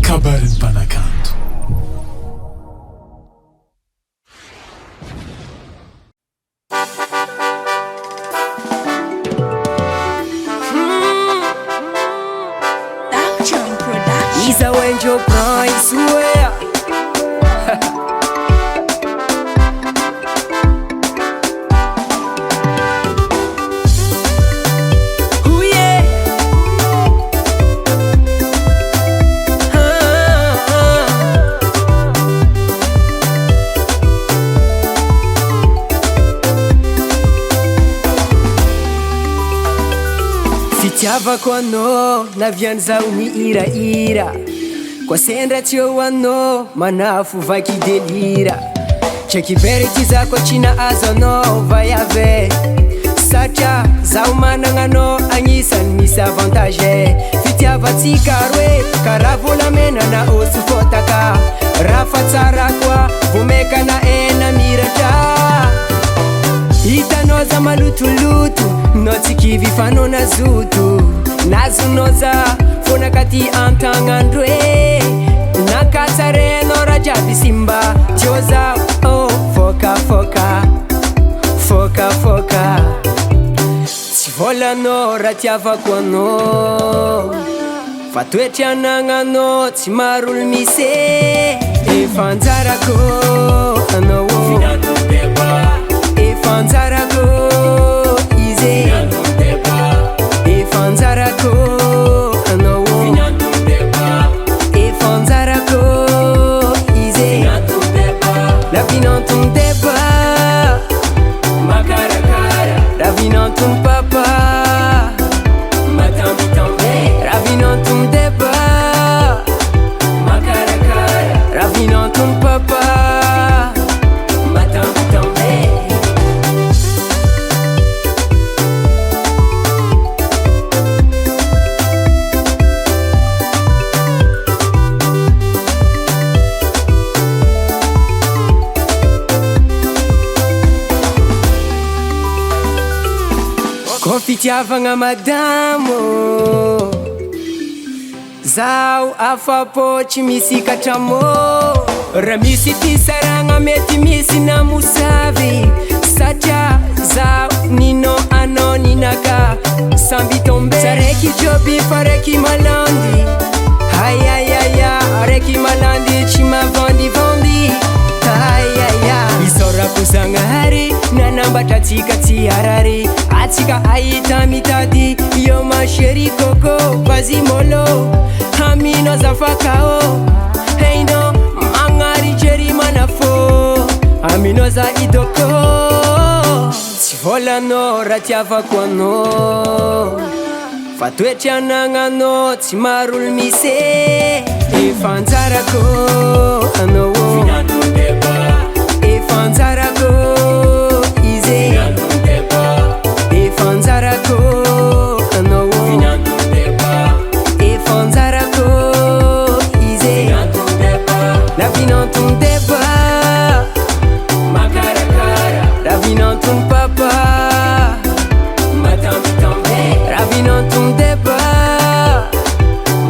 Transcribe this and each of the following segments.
kabarin'ny mpanakanto. Isa wenjo price wea Fitiavako anao naviany zaho mihiraira Kwa sendra tsy eo anao manafo vaky delira Tseky very ty zako tsy nahazo anao vaiave Satria zaho managna anao agnisan'ny misy avantage Fitiavatsika roe karaha volamena na osy fotaka Raha fa tsara koa vomeka na ena miratra Hitanao za malotoloto no tsy kivy fanao nazoto Nazonao za fonaka ty antagnandro e Nakatsarenao raha jiaby simba Tio zaho oh foka foka Foka foka Tsy volanao raha tiavako anao Fa toetry anagnanao tsy maro olo misy Efa anjarako anao Efa anjarako izy Efa anjarako anao Efa anjarako izy Lavinao ton débat Makarakara Ravinao ton papa Matambitambe Ravinao ton débat Makarakara Ravinao ton papa Fitiavagna madamo Zaho afapo tsy misy katramo Raha misy fisaragna mety misy namosavy Satria zaho nino anao ninaka Samby tombe Saraiky joby fa raiky malandy Ayayaya Raiky malandy tsy mavandivandy Ayaya Isaorako zagnahary nanambatra tsika tsy harary Atsika ahita mitady Yo ma chérie coco Vas-y mollo Hamino zafakao Hey no Mangari chérie manafo Hamino za idoko Tsy volanao raha tiavako anao Fa toetry anagnanao tsy maro olo misy Efa anjarako anao Efa anjarako izy Efa anjarako anao Efa anjarako izy Lavinao ton débat Makarakara Ravinao ton papa Matambitambe Ravinao ton débat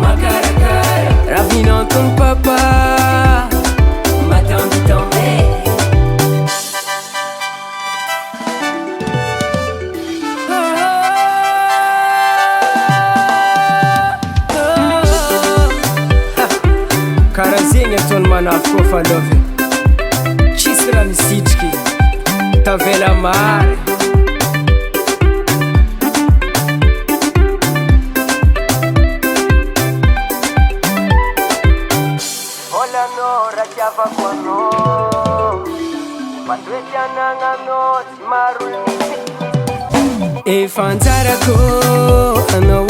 Makarakara Ravinao ton papa Matambitambe Karaha zegny ataony manafo koa fa lovy Tsisy raha misitriky Tavela mary Volanao raha tiavako anao Fa toetry anagnanao tsy maro olo misy Efa anjarako anao